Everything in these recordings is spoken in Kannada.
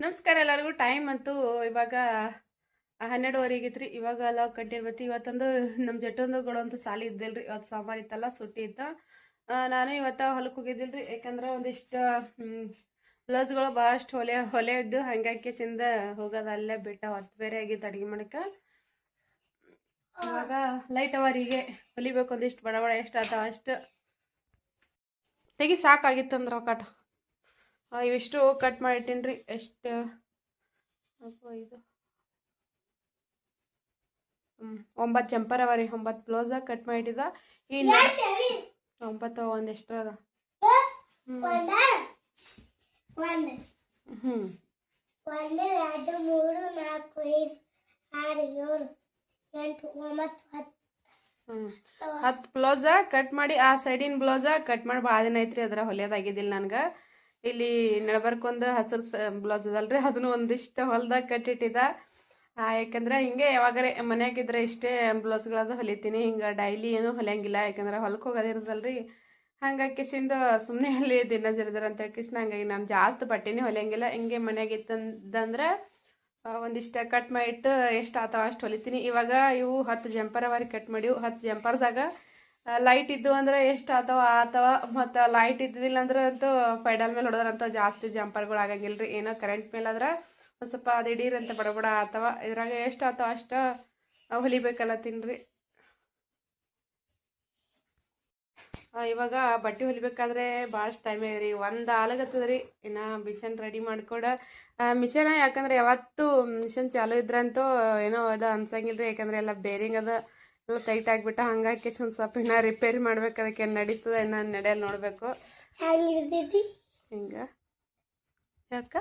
ನಮಸ್ಕಾರ ಎಲ್ಲರಿಗೂ. ಟೈಮ್ ಅಂತೂ ಇವಾಗ 12:30 ಆಗೈತ್ರಿ. ಇವಾಗ ಲಾಗ್ ಕಟ್ಟಿರ್ಬೇಕು. ಇವತ್ತೊಂದು ನಮ್ಮ ಜಟ್ಟೊಂದು ಕೊಡೋಂಥ ಸಾಲಿ ಇದ್ದಿಲ್ರಿ. ಇವತ್ತು ಸೋಮವಾರ ಇತ್ತಲ್ಲ, ಸುಟ್ಟಿ ಇತ್ತು. ನಾನು ಇವತ್ತು ಹೊಲಕ್ಕೆ ಹೋಗಿದ್ದಿಲ್ರಿ. ಯಾಕಂದ್ರೆ ಒಂದಿಷ್ಟು ಬ್ಲೌಸ್ಗಳು ಭಾಳಷ್ಟು ಹೊಲೆ ಇದ್ದು ಹಂಗಾಕಿಸಿಂದ ಹೋಗೋದು ಅಲ್ಲೇ ಬಿಟ್ಟ. ಹೊತ್ತು ಬೇರೆ ಆಗಿತ್ತು ಅಡುಗೆ ಮಾಡಕ್ಕೆ. ಇವಾಗ ಲೈಟ್ ಅವರಿಗೆ ಹೊಲಿಬೇಕು. ಒಂದಿಷ್ಟು ಬಡ ಬಡ ಎಷ್ಟು ಆತಾವ ಅಷ್ಟು ತೆಗಿ ಸಾಕಾಗಿತ್ತಂದ್ರೆ ಕಟ್ ಇವಿಷ್ಟು ಕಟ್ ಮಾಡಿಟ್ಟೀನಿ ರೀ. ಎಷ್ಟು ಇದು 9 ಜಂಪರ್ ಅವ ರೀ. 9 ಬ್ಲೌಸಾಗ ಕಟ್ ಮಾಡಿಟ್ಟಿದ್ದ. ಈ 9 ಒಂದೆಷ್ಟು ಅದ. ಹ್ಞೂ 10 ಬ್ಲೌಸ ಕಟ್ ಮಾಡಿ ಆ ಸೈಡಿನ ಬ್ಲೌಸ ಕಟ್ ಮಾಡಿ ಭಾಳ ದಿನ ಐತ್ರಿ. ಅದರ ಹೊಲಿಯೋದಾಗಿದ್ದಿಲ್ಲ ನನಗೆ. ಇಲ್ಲಿ ನಡ್ಬರ್ಕೊಂದು ಹಸಿರು ಬ್ಲೌಸ್ ಅದಲ್ರಿ, ಅದನ್ನು ಒಂದಿಷ್ಟು ಹೊಲ್ದಾಗ ಕಟ್ಟಿಟ್ಟಿದ್ದ. ಯಾಕಂದ್ರೆ ಹಿಂಗೆ ಯಾವಾಗಾರೆ ಮನ್ಯಾಗಿದ್ರೆ ಇಷ್ಟೇ ಬ್ಲೌಸ್ಗಳದ್ದು ಹೊಲಿತೀನಿ. ಹಿಂಗೆ ಡೈಲಿ ಏನೂ ಹೊಲಿಯಂಗಿಲ್ಲ, ಯಾಕಂದ್ರೆ ಹೊಲಕ್ಕೆ ಹೋಗೋದಿರ್ತಲ್ರಿ. ಹಂಗಾಕಿಸಿಂದ ಸುಮ್ಮನೆ ಅಲ್ಲಿ ದಿನ ಜರ ಅಂತ ಹೇಳ್ಕಿಸಿನ ಹಂಗಾಗಿ ನಾನು ಜಾಸ್ತಿ ಬಟ್ಟೆನೇ ಹೊಲಿಯಂಗಿಲ್ಲ. ಹಿಂಗೆ ಮನ್ಯಾಗಿತ್ತಂದ್ರೆ ಒಂದಿಷ್ಟು ಕಟ್ ಮಾಡಿಟ್ಟು ಎಷ್ಟು ಆತಾವ ಅಷ್ಟು ಹೊಲಿತೀನಿ. ಇವಾಗ ಇವು 10 ಜಂಪರ್ ಅವರಿ ಕಟ್ ಮಾಡಿವು. 10 ಜಂಪರ್ದಾಗ ಲೈಟ್ ಇದ್ದು ಅಂದ್ರೆ ಎಷ್ಟು ಆತಾವ ಮತ್ತು ಲೈಟ್ ಇದ್ದಿದ್ದಿಲ್ಲ ಅಂದ್ರೆ ಅಂತೂ ಪೈಡಲ್ ಮೇಲೆ ಹೊಡೆದ್ರಂತ ಜಾಸ್ತಿ ಜಂಪರ್ಗಳು ಆಗಂಗಿಲ್ಲ ರೀ. ಏನೋ ಕರೆಂಟ್ ಮೇಲೆ ಆದ್ರೆ ಒಂದು ಸ್ವಲ್ಪ ದಿಢೀರಂತ ಬಡ ಆತಾವ. ಇದ್ರಾಗ ಎಷ್ಟು ಆತಾವ ಅಷ್ಟು ಹೊಲಿಬೇಕಲ್ಲ ತಿನ್ರಿ. ಇವಾಗ ಬಟ್ಟೆ ಹೊಲಿಬೇಕಾದ್ರೆ ಭಾಳಷ್ಟು ಟೈಮ್ ಆಗ್ರಿ. ಒಂದು ಆಲಾಗತ್ತದ್ರಿ. ಇನ್ನು ಮಿಷನ್ ರೆಡಿ ಮಾಡ್ಕೊಡ ಮಿಷನ್. ಯಾಕಂದ್ರೆ ಯಾವತ್ತು ಮಿಷನ್ ಚಾಲು ಇದ್ರಂತೂ ಏನೋ ಅದು ಅನ್ಸಂಗಿಲ್ಲ ರೀ. ಯಾಕಂದ್ರೆ ಎಲ್ಲ ಬೇರಿಂಗ್ ಅದ ಎಲ್ಲ ಟೈಟ್ ಆಗಿಬಿಟ್ಟ. ಹಂಗಾಗಿ ಒಂದು ಸ್ವಲ್ಪ ಇನ್ನು ರಿಪೇರಿ ಮಾಡ್ಬೇಕು. ಅದಕ್ಕೆ ನಡೀತದೆ ಇನ್ನು ನಡೆಯಲ್ಲಿ ನೋಡಬೇಕು ಹಿಂಗೆ. ಯಾಕ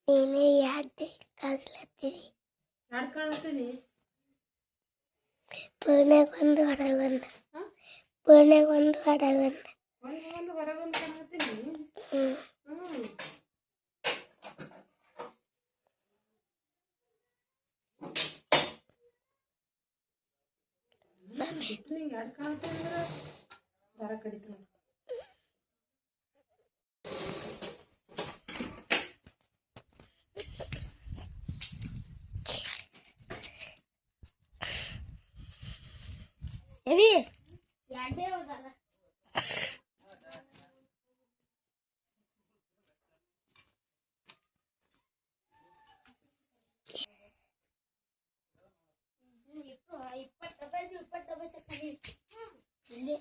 ನೀನೇ ಯಾಕೆ ಕಾಣಿಸ್ಲತ್ತೀರಿ? ಯಾರು ಕಾಣ್ತೀನಿ? ಪೂರ್ಣಗೊಂದು ಹೊರಗೊಂದು ಪೂರ್ಣಗೊಂದು ಹೊರಗೊಂದು ಒಂದು ಹೊರಗೊಂದು ಕಾಣ್ತೀನಿ. ಹಿಂಗೆ ಎರಡು ಕಾಣ್ತಾ ಅಂದ್ರೆ ದಾರ ಕಡಿತು. ಎವಿ ಯಾಕೆ ಹೋದಲ್ಲ ಇಪ್ಪತ್ತು ಸಕ್ಕರೆ ಇಲ್ಲಿ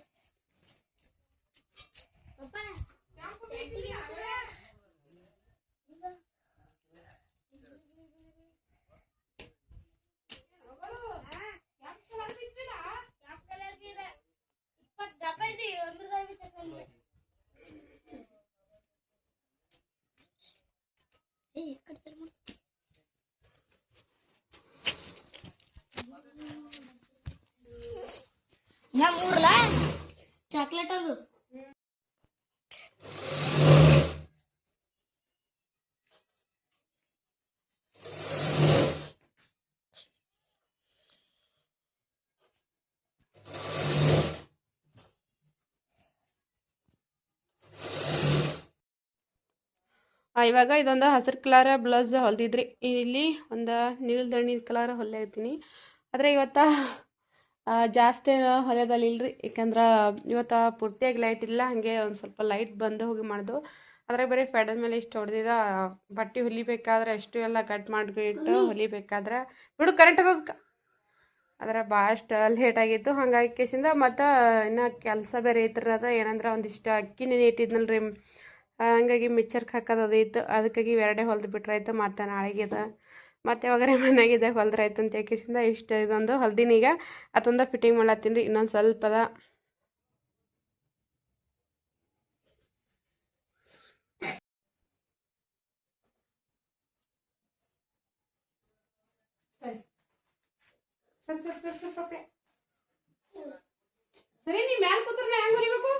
ಮೂರ್ಲಾ ಚಾಕ್ಲೇಟ್ ಅದು ಇವಾಗ ಇದೊಂದು ಹಸಿರು ಕಲರ್ ಬ್ಲೌಸ್ ಹೊಲ್ದಿದ್ರಿ. ಇಲ್ಲಿ ಒಂದು ನೀಳ್ದಣ್ಣಿ ಕಲರ್ ಹೊಲಿತೀನಿ. ಆದರೆ ಇವತ್ತು ಜಾಸ್ತಿ ಹೊಲಿಯೋದಲ್ಲಿ ಇಲ್ರಿ, ಯಾಕಂದ್ರೆ ಇವತ್ತು ಪೂರ್ತಿಯಾಗಿ ಲೈಟ್ ಇಲ್ಲ. ಹಾಗೆ ಒಂದು ಸ್ವಲ್ಪ ಲೈಟ್ ಬಂದು ಹೋಗಿ ಮಾಡ್ದು. ಅದ್ರಾಗ ಬರೀ ಫೆಡಲ್ ಮೇಲೆ ಇಷ್ಟು ಹೊಡೆದಿದ್ದ. ಬಟ್ಟೆ ಹೊಲಿಬೇಕಾದ್ರೆ ಎಷ್ಟು ಎಲ್ಲ ಕಟ್ ಮಾಡಿಬಿಟ್ಟು ಹೊಲಿಬೇಕಾದ್ರೆ ಬಿಡು ಕರೆಂಟ್ ಅದಕ್ಕೆ. ಆದರೆ ಭಾಳಷ್ಟು ಲೇಟ್ ಆಗಿತ್ತು. ಹಾಗಾಗಿ ಕೇಸಿಂದ ಮತ್ತು ಇನ್ನು ಕೆಲಸ ಬೇರೆ ಇತ್ತಿರದ ಏನಂದ್ರೆ ಒಂದಿಷ್ಟು ಅಕ್ಕಿ ನೆನೆ ಇಟ್ಟಿದ್ನಲ್ರಿ, ಹಂಗಾಗಿ ಮಿಕ್ಚರ್ಗೆ ಹಾಕೋದು ಅದಿತ್ತು. ಅದಕ್ಕಾಗಿ ಎರಡೇ ಹೊಲ್ದು ಬಿಟ್ರಾಯ್ತು. ಮತ್ತು ನಾಳೆಗೆ ಇದು ಮತ್ತು ಯಾವಾಗಾರೆ ಮನೆಯಾಗಿದ್ದಾಗ ಹೊಲ್ದ್ರಾಯ್ತು ಅಂತ ಕೇಸಿಂದ ಇಷ್ಟು ಇದೊಂದು ಹೊಲ್ದಿನ. ಈಗ ಅದೊಂದು ಫಿಟ್ಟಿಂಗ್ ಮಾಡತ್ತೀನಿ ರೀ. ಇನ್ನೊಂದು ಸ್ವಲ್ಪ ಅದ. ಸರಿ, ನೀ ಮ್ಯಾಲ ಕೂತ್ರೆ ಹೆಂಗೆ ಹೊಲಿಬೇಕು?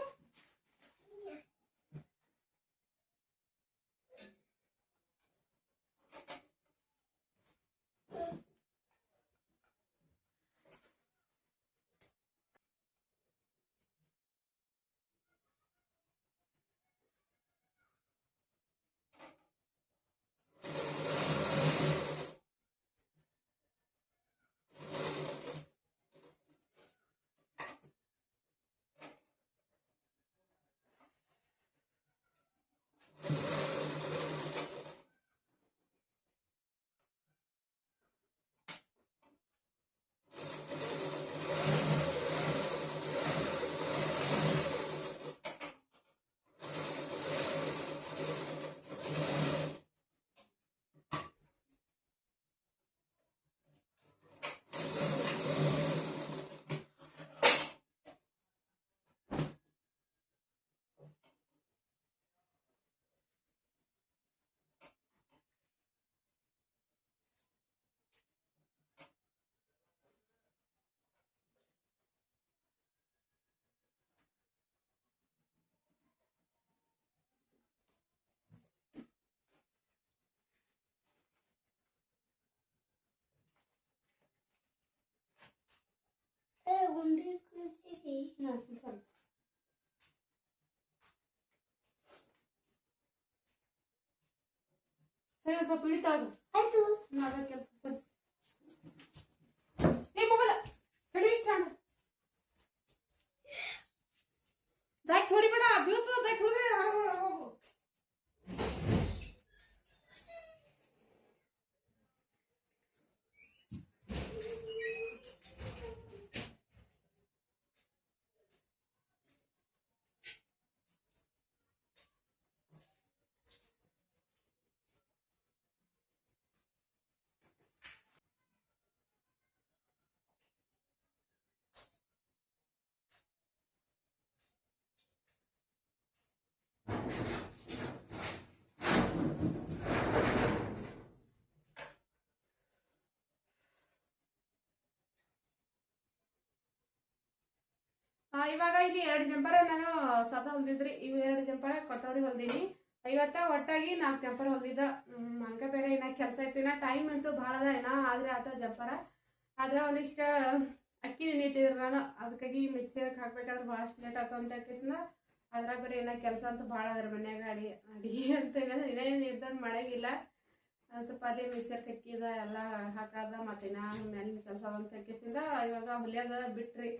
ಸರಿ, ಒಂದು ಸ್ವಲ್ಪ ಇಳಿತಾ ಅದು. ಆಯ್ತು ಅದ ಕೆಲಸ. ಸರಿ, ಏ ಮೊಬೈಲ್ ಕಡಿ ಇಷ್ಟ ಅಣ್ಣ. ದಾಕ್ ಹೊಡಿಬೇಡ, ಬೀಳ್ತದ. ದಾಕ್ ಹೊಡೆದ್ರೆ ಹೊರಗೆ ಹೋಗು. ಇವಾಗ ಇಲ್ಲಿ 2 ಜಂಪರ್ ನಾನು ಸದಾ ಹೊಲ್ದಿದ್ರಿ. ಇವು 2 ಜಂಪರ್ ಕೊಟ್ಟವ್ರಿಗೆ ಹೊಲ್ದೀನಿ. ಇವತ್ತ ಒಟ್ಟಾಗಿ 4 ಜಂಪರ್ ಹೊಲ್ದಿದ್ದ. ನನಗೆ ಬೇರೆ ಏನ ಕೆಲಸ ಐತಿ. ಟೈಮ್ ಅಂತೂ ಭಾಳ ಅದ. ಆದ್ರೆ ಆತ ಜಂಪರ ಆದ್ರೆ ಒಂದಿಷ್ಟು ಅಕ್ಕಿ ನೀಟಿದ್ರೆ ನಾನು ಅದಕ್ಕಾಗಿ ಮಿಕ್ಸಿಗೆ ಹಾಕ್ಬೇಕಾದ್ರೆ ಭಾಳಷ್ಟು ಲೇಟ್ ಆಗ್ತದೆ ಅಂತ ಹೇಳ್ತಿದ್ನ. ಅದ್ರಾಗ ಬರೀ ಏನೋ ಕೆಲಸ ಅಂತೂ ಭಾಳ ಅದ್ರ ಮನ್ಯಾಗ ಅಡಿಗೆ ಅಂತ ಇನ್ನೇನು ನಿರ್ಧಾರ ಮಾಡಂಗಿಲ್ಲ. ಸ್ವಲ್ಪ ಅದೇ ಮಿಕ್ಸರ್ಗೆ ಅಕ್ಕಿದ ಎಲ್ಲ ಹಾಕದ ಮತ್ತು ನಾನು ಮ್ಯಾಲಿನ ಕೆಲಸ ಅಂತ ಹಾಕಿಸಿಂದ ಇವಾಗ ಹೊಲಿಯೋದ ಬಿಟ್ರಿ.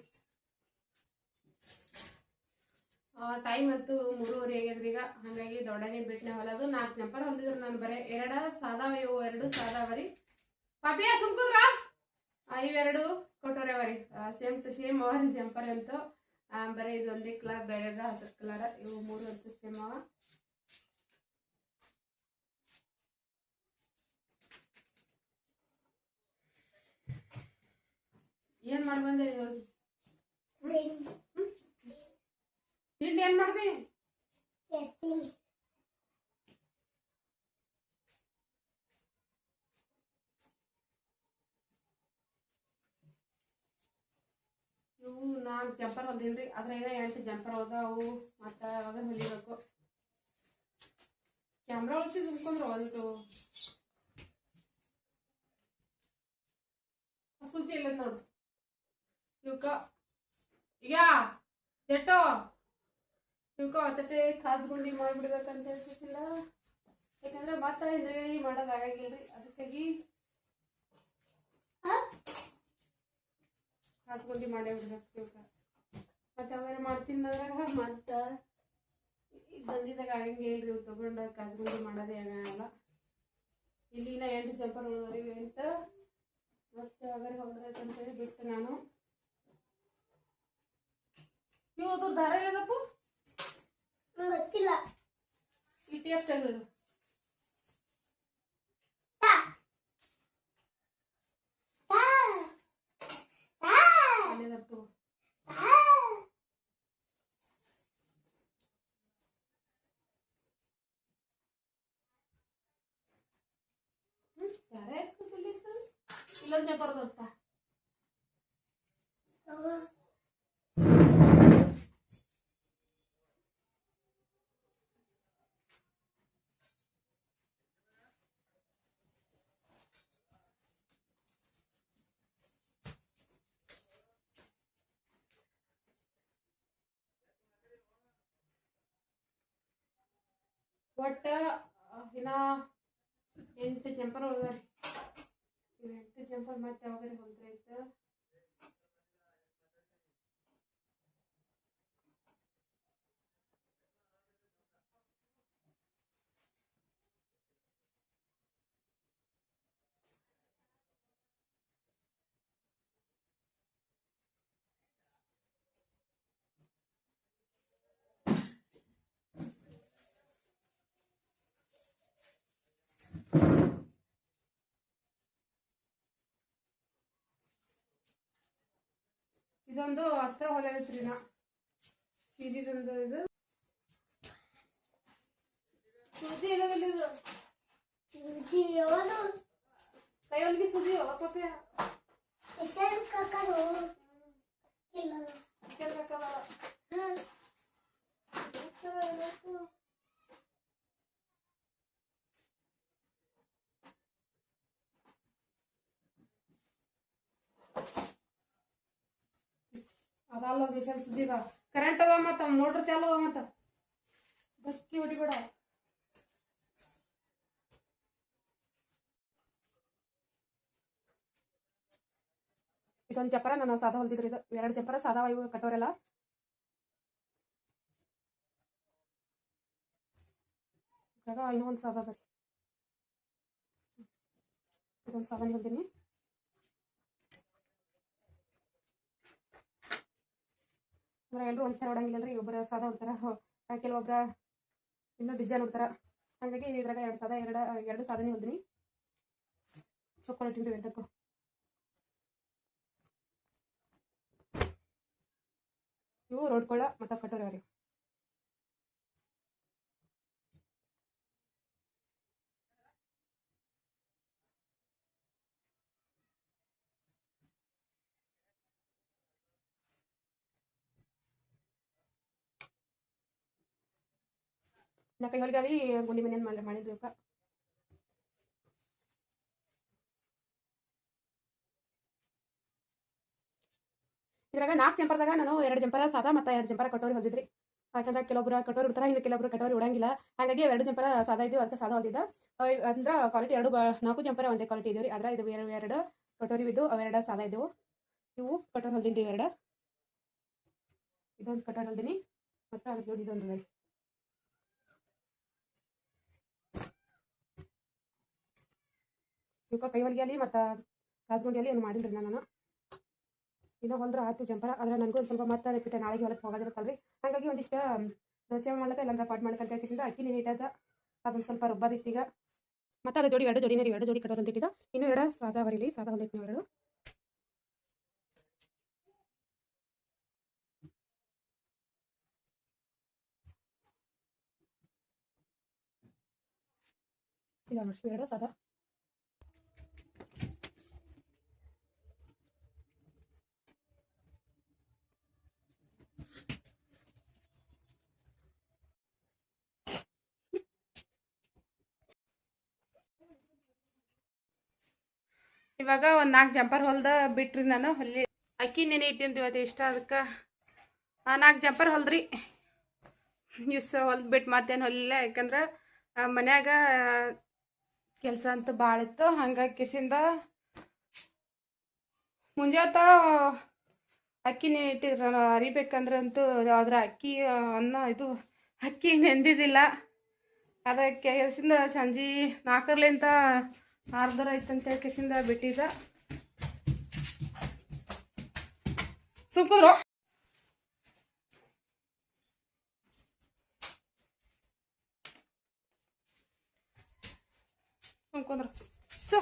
ಟೈಮ್ ಅಂತೂ 3:30 ಆಗ್ಯದ್ರಿ ಈಗ. ಹಾಗಾಗಿ ದೊಡ್ಡನೇ ಬಿಟ್ಟನೆ ಹೊಲದು. 4 ಜಂಪರ್ ಹೊಲಿದ್ರು ನಾನು. ಬರೀ 2 ಸಾದಾವ, ಇವು 2 ಸಾದಾವರಿ. ಪಾಪಿಯ ಸುಮ್ಕುದ್ರ ಇವೆರಡು ಕೊಟ್ಟೋರವರಿ. ಸೇಮ್ ಟು ಸೇಮ್ ಅವರಿ ಜಂಪರ್ ಅಂತೂ. ಬರೀ ಇದು ಒಂದೇ ಕಲರ್, ಬೇರೆದ ಹಸಿರು ಕಲರ್. ಇವು 3 ಅಂತೂ ಸೇಮ್ ಅವ. ಏನ್ ಮಾಡ್ಬಂದೆ ಹೋಗಿ ತಿಂಡಿ ಏನ್ ಮಾಡ್ದಿ? ಇವು 4 ಜಂಪರ್ ಹೊಲ್ದಿನ್ರಿ. ಅದ್ರಾಗ 8 ಜಂಪರ್ ಹೋದವು. ಮತ್ತು ಅವಾಗ ಹೊಲಿಬೇಕು. ಕ್ಯಾಮ್ರಾ ಹೊಲ್ತಿ ತುಂಬ್ಕೊಂಡ್ರು ಒಂದು ಸೂಚಿ ಇಲ್ಲ ನೋಡು ಇವಕ್ಕ. ಈಗ ಜೆಟ್ಟೋ ಇವಕ್ಕ ಹೊತ್ತಟೆ ಕಾಸ್ಗುಂಡಿ ಮಾಡಿಬಿಡ್ಬೇಕಂತ ಹೇಳ್ತಿಲ್ಲ. ಯಾಕಂದ್ರೆ ಮತ್ತೆ ಹಿಂದ್ಗಡೆ ಮಾಡೋದಾಗಂಗಿಲ್ರಿ. ಅದಕ್ಕಾಗಿ ಕಾಸ್ಗುಂಡಿ ಮಾಡೇ ಬಿಡ್ಬೇಕು ಇವಕ್ಕ. ಮತ್ತೆ ಅವಾಗ ಮಾಡ್ತೀನಿ ಅದ್ರಾಗ ಮತ್ತೆ ಬಂದಿದ್ದಾಗ ಆಗಂಗಿಲ್ರಿ. ಇವು ತಗೊಂಡು ಕಾಸ್ಗುಂಡಿ ಮಾಡೋದೇ ಆಗಲ್ಲ. ಇಲ್ಲಿನ 8 ಜಂಪರ್ ಉಳಿದವ್ರಿ ಅಂತ ಮತ್ತೆ ಅವಾಗ ಹೋದ್ರೈತಂತೇಳಿ ಬಿಟ್ಟು ನಾನು. ನೀವು ಅದ್ರ ದಾರ ಎಲ್ಲದಪ್ಪು ಗೊತ್ತಿಲ್ಲ. ಇಟ್ಟು ಎಷ್ಟು ಆಗಿದ್ರು ಅಲ್ಲೇದಪ್ಪು. ಯಾರೇ ಇಲ್ಲೊಂದು ಜಂಪರ್ದಪ್ಪ. ಒಟ್ಟ ಇನ್ನ 8 ಜಂಪರ್ ಉಳ್ದಾರಿ. 8 ಜಂಪರ್ ಮತ್ತೆ ಯಾವಾಗ ಹೊಲ್ದ್ರೈತೆ. ಇದೊಂದು ಅಸ್ತ್ರ ಹೊಲಿಯತ್ರಿ ನಾ. ಇದೊಂದು ಇದು ಸೂಜಿ ಇಲ್ಲದಲ್ಲಿ ಇದು ಕೈ ಹೊಲಿಗೆ ಸೂಜಿ ಪಾಪೆ ಅದಲ್ಲ ಮಿಷನ್ ಸುದ್ದಿದ ಕರೆಂಟ್ ಅದ ಮತ್ತ ಮೋಟ್ರ್ ಚಾಲು ಅದ ಮತ್ತ ಬಕ್ಕಿ ಹೊಡಿಬೇಡ. ಇದೊಂದು ಚಪ್ಪರ ನಾನು ಸಾದಾ ಹೊಲ್ದಿದ್ರಿ. ಇದು 2 ಚಪ್ಪರ ಸಾದಾ ಇವು ಕಟ್ಟೋರೆಲ್ಲ. ಇವಾಗ ಇನ್ನೊಂದು ಸಾದಾ ಅದ. ಇದೊಂದು ಸಾದಾನಿ ಹೊಲ್ದೀನಿ. ಅಂದ್ರೆ ಎಲ್ಲರೂ ಒಂಥರ ಹೊಡಂಗಿಲ್ಲರಿ. ಒಬ್ಬರ ಸಾದಾ ಹೊಡ್ತಾರ, ಕೆಲವೊಬ್ಬರ ಇನ್ನೂ ಡಿಸೈನ್ ಹೊಡ್ತಾರ. ಹಾಗಾಗಿ ಇದ್ರಾಗ 2 ಸಾದಾನಿ ಹೊಲ್ದಿನಿ. ಚೊಕ್ಕೊಳಿಟ್ಟಿನ್ರಿ ಎಂಟಕ್ಕೂ. ಇವು ರೋಡ್ಕೊಳ್ಳ ಮತ್ತು ಕಟ್ಟೋರಿ. ನಾ ಕೈ ಹೊಲಿಗಾಲಿ ಗುಂಡಿ ಮನೆಯನ್ನು ಮಾಡಿದ್ವಿ. ಇದ್ರಾಗ 4 ಜಂಪರ್ದಾಗ ನಾನು 2 ಜಂಪರ ಸಾದಾ ಮತ್ತು 2 ಜಂಪರ ಕಟೋರಿ ಹೊಲ್ದಿದ್ರಿ. ಯಾಕಂದ್ರೆ ಕೆಲವೊಬ್ರು ಕಟೋರಿ ಉಡ್ತಾರೆ, ಇನ್ನು ಕೆಲವೊಬ್ರು ಕಟೋರಿ ಉಡಂಗಿಲ್ಲ. ಹಾಗಾಗಿ 2 ಜಂಪರ ಸಾದಾ ಇದ್ವು, ಅದಕ್ಕೆ ಸಾದಾ ಹೊಲ್ದಿದ್ದ. ಅಂದ್ರೆ ಕ್ವಾಲಿಟಿ 4 ಜಂಪರ ಒಂದೇ ಕ್ವಾಲಿಟಿ ಇದೀವಿ ರೀ. ಆದ್ರೆ ಇದು 2 ಕಟೋರಿ ಇದ್ದು, ಅವೆರಡು ಸಾದಾ ಇದ್ದವು. ಇವು ಕಟೋರಿ ಹೊಲ್ದಿನಿ 2. ಇದೊಂದು ಕಟೋರಿ ಹೊಲ್ದಿನಿ ಮತ್ತು ಅದ್ರ ಜೋಡಿ ಇದೊಂದು ರೀ. ಇವಕ್ಕೆ ಕೈ ಹೊಲಿಗೆಯಲ್ಲಿ ಮತ್ತು ರಾಜಗುಂಡಿಯಲ್ಲಿ ಏನು ಮಾಡಿಲ್ರಿ ನಾನು. ಇನ್ನೂ ಹೊಲ್ದ್ರೆ ಆಯ್ತು ಜಂಪರ. ಆದರೆ ನನಗೂ ಒಂದು ಸ್ವಲ್ಪ ಮತ್ತೆ ರಿಪೀಟ್ ನಾಳೆಗೆ ಹೊಲಕ್ಕೆ ಹೋಗೋದಿರುತ್ತಲ್ರಿ. ಹಾಗಾಗಿ ಒಂದಿಷ್ಟು ದೋಸೆ ಮಾಡ್ಲಿಕ್ಕೆ ಇಲ್ಲಾಂದ್ರೆ ಪಾಟ್ ಮಾಡ್ಲಿಕ್ಕೆ ಅಂತ ಹೇಳ್ಕಿಸಿಂದ ಅಕ್ಕಿ ನೀಟಾದ ಅದೊಂದು ಸ್ವಲ್ಪ ರುಬ್ಬದಿತ್ತು ಈಗ. ಮತ್ತು ಅದ್ರ ಜೋಡಿ 2 ಜೋಡಿನೇ ರೀ, 2 ಜೋಡಿ ಕಟೋರಿ ಹೊಲ್ದಿಟ್ಟಿದ್ದ. ಇನ್ನೂ 2 ಸಾದಾ ಬರೀಲಿ, ಸಾದಾ ಹೊಲ್ದಿಟ್ಟು 2. ಇಲ್ಲ ಅಷ್ಟು 2 ಸಾದಾ. ಇವಾಗ ಒಂದು 4 ಜಂಪರ್ ಹೊಲ್ದ ಬಿಟ್ರಿ ನಾನು. ಹೊಲಿ ಅಕ್ಕಿ ನೆನೆ ಇಟ್ಟೇನ್ರಿ ಇವತ್ತು ಇಷ್ಟ. ಅದಕ್ಕೆ 4 ಜಂಪರ್ ಹೊಲ್ದ್ರಿ. ಇವ್ಸ ಹೊಲ್ದ್ಬಿಟ್ಟು ಮತ್ತೇನು ಹೊಲಿಲ್ಲ. ಯಾಕಂದ್ರೆ ಮನ್ಯಾಗ ಕೆಲಸ ಅಂತೂ ಭಾಳ ಇತ್ತು. ಹಂಗಾಗಿ ಕಿಸಿಂದ ಮುಂಜಾತ ಅಕ್ಕಿ ನೆನೆ ಅರಿಬೇಕಂದ್ರೆ ಅಂತೂ ಯಾವ್ದ್ರ ಅಕ್ಕಿ ಇದು ಅಕ್ಕಿ ನೆಂದಿದ್ದಿಲ್ಲ. ಅದಕ್ಕೆ ಕೆಸಿಂದ ಸಂಜೆ 4ರ್ಲಿಂತ 6 ಐತಂತ ಕೆಸಿಂದ ಬಿಟ್ಟಿದ್ದ. ಸುಮ್ಕುದ್ರು ಸೊ